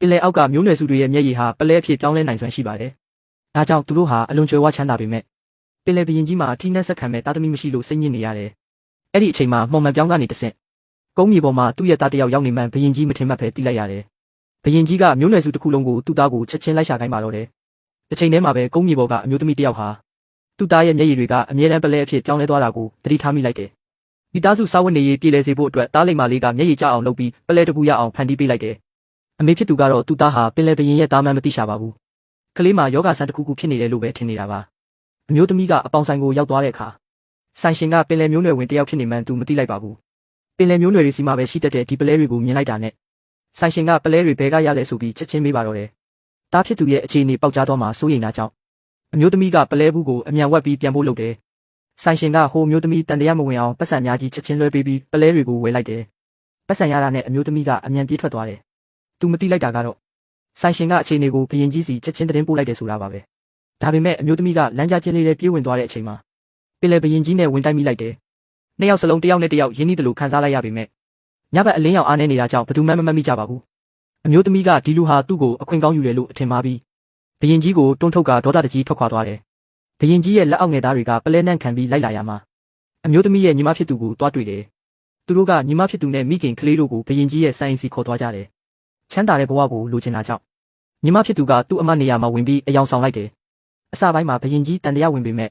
ပင်လယ်အောက်ကမျိုးနွယ်စုတွေရဲ့မျက်ရည်ဟာပလဲအဖြစ်ပြောင်းလဲနိုင်စွမ်းရှိပါတယ်။ဒါကြောင့်သူတို့ဟာအလွန်ကြွယ်ဝချမ်းသာပေမဲ့ပင်လယ်ဘရင်ကြီးမှာထိနှက်ဆက်ခံမဲ့တာသမီမရှိလို့စိတ်ညစ်နေရတယ်။အဲ့ဒီအချိန်မှာမှော်မှန်ပြောင်းကနေတဆင့်ကုန်းမြေပေါ်မှာသူ့ရဲ့သားတယောက်ရောက်နေမှဘရင်ကြီးမထင်မှတ်ပဲတိလိုက်ရတယ်။ဘရင်ကြီးကမျိုးနွယ်စုတစ်ခုလုံးကိုသူ့သားကိုချက်ချင်းလိုက်ရှာခိုင်းပါတော့တယ်။တစ်ချိန်တည်းမှာပဲကုန်းမြေပေါ်ကအမျိုးသမီးတယောက်ဟာသူ့သားရဲ့မျက်ရည်တွေကအမြဲတမ်းပလဲအဖြစ်ပြောင်းလဲသွားတာကိုသတိထားမိလိုက်တယ်။မိသားစုစားဝတ်နေရေးပြည်လဲစေဖို့အတွက်သားလိမ္မာလေးကမျက်ရည်ကျအောင်လုပ်ပြီးပလဲတစ်ခုရအောင်ဖန်တီးပေးလိုက်တယ်။အမေဖြစ်သူကတော့သူ့သားဟာပင်လယ်ဘရင်ရဲ့သားမှန်းမသိရှာပါဘူး။ကလေးမှာယောဂဆန်းတစ်ခုခုဖြစ်နေတယ်လို့ပဲထင်နေတာပါ။အမျိုးသမီးကအပေါင်ဆိုင်ကိုရောက်သွားတဲ့အခါဆိုင်ရှင်ကပင်လယ်မျိုးနွယ်ဝင်တယောက်ဖြစ်နေမှန်းသူမသိလိုက်ပါဘူး။ပင်လယ်မျိုးနွယ်တွေစီမှာပဲရှိတတ်တဲ့ဒီပလဲတွေကိုမြင်လိုက်တာနဲ့ဆိုင်ရှင်ကပလဲတွေဘဲကရလဲဆိုပြီးချက်ချင်းမေးပါတော့တယ်။သားဖြစ်သူရဲ့အခြေအနေပေါက်ကြားသွားမှစိုးရိမ်တာကြောင့်အမျိုးသမီးကပလဲဘူးကိုအမြန်ဝက်ပြီးပြန်ဖို့လုပ်တယ်။ဆိုင်ရှင်ကဟိုမျိုးသမီးတန်တရားမဝင်အောင်ပတ်စံများကြီးချက်ချင်းလွှဲပေးပြီးပလဲတွေကိုဝယ်လိုက်တယ်။ပတ်စံရတာနဲ့အမျိုးသမီးကအမြန်ပြေးထွက်သွားတယ်။သူမသိလိုက်တာကတော့ဆိုင်ရှင်ကအခြေအနေကိုဘရင်ကြီးစီချက်ချင်းသတင်းပို့လိုက်တယ်ဆိုတာပါပဲ။ဒါပေမဲ့အမျိုးသမီးကလမ်းကြားချင်းလေးနဲ့ပြေးဝင်သွားတဲ့အချိန်မှာပင်လယ်ဘရင်ကြီးနဲ့ဝင်တိုက်မိလိုက်တယ်။နှစ်ယောက်စလုံးတယောက်နဲ့တယောက်ရင်းနှီးတယ်လို့ခံစားလိုက်ရပေမဲ့ညဘက်အလင်းရောင်အားနေနေတာကြောင့်ဘယ်သူမှမမှတ်မိကြပါဘူး။အမျိုးသမီးကဒီလူဟာသူ့ကိုအခွင့်ကောင်းယူတယ်လို့အထင်မှားပြီးဘရင်ကြီးကိုတွန်းထုတ်ကဒေါသတကြီးထွက်ခွာသွားတယ်။ဘရင်ကြီးရဲ့လက်အောက်ငယ်သားတွေကပလဲနှံ့ခံပြီးလိုက်လာရမှာအမျိုးသမီးရဲ့ညီမဖြစ်သူကိုတွားတွေ့တယ်။သူတို့ကညီမဖြစ်သူနဲ့မိခင်ကလေးတို့ကိုဘရင်ကြီးရဲ့ဆိုင်စီခေါ်သွားကြတယ်။ချမ်းသာတဲ့ဘဝကိုလိုချင်တာကြောင့်ညီမဖြစ်သူကသူ့အမနေရာမှာဝင်ပြီးအယောင်ဆောင်လိုက်တယ်။အစပိုင်းမှာဘရင်ကြီးတန်တရားဝင်ပေမဲ့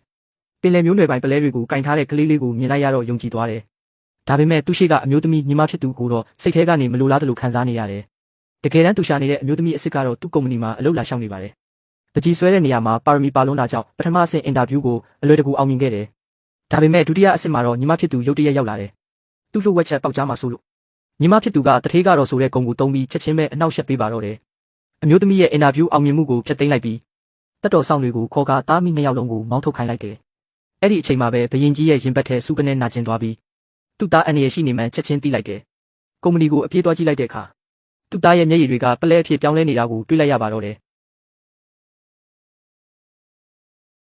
ပင်လယ်မျိုးနွယ်ပိုင်းပလဲတွေကိုကင်ထားတဲ့ကလေးလေးကိုမြင်လိုက်ရတော့ယုံကြည်သွားတယ်။ဒါပေမဲ့သူရှိကအမျိုးသမီးညီမဖြစ်သူကိုတော့စိတ်ထဲကနေမလိုလားသလိုခံစားနေရတယ်။တကယ်တမ်းသူရှာနေတဲ့အမျိုးသမီးအစ်စ်ကတော့သူ့ကုမ္ပဏီမှာအလုပ်လာရှောက်နေပါတယ်။တကြီးဆွဲတဲ့နေရာမှာပါရမီပါလုံးတာကြောင့်ပထမအဆင့်အင်တာဗျူးကိုအလွယ်တကူအောင်မြင်ခဲ့တယ်။ဒါပေမဲ့ဒုတိယအဆင့်မှာတော့ညီမဖြစ်သူရုတ်တရက်ရောက်လာတယ်။သူ့လှုပ်ဝက်ချက်ပေါက်ကြားမှာဆိုလို့ညီမဖြစ်သူကတထေးကတော့ဆိုတဲ့ဂုံကိုတုံးပြီးချက်ချင်းပဲအနှောက်ယှက်ပေးပါတော့တယ်။အမျိုးသမီးရဲ့အင်တာဗျူးအောင်မြင်မှုကိုဖျက်သိမ်းလိုက်ပြီးတက်တော်ဆောင်တွေကိုခေါ်ကာသားမိနှစ်ယောက်လုံးကိုမောင်းထုတ်ခိုင်းလိုက်တယ်။အဲ့ဒီအချိန်မှာပဲဘရင်ကြီးရဲ့ရင်ဘတ်ထဲစုကနေနာကျင်သွားပြီးသူ့သားအန်ရရှိနေမှန်းချက်ချင်းသိလိုက်တယ်။ကုမ္ပဏီကိုအပြေးသွားကြည့်လိုက်တဲ့အခါသူ့သားရဲ့မျက်ရည်တွေကပလဲအဖြစ်ပြောင်းလဲနေတာကိုတွေ့လိုက်ရပါတော့တယ်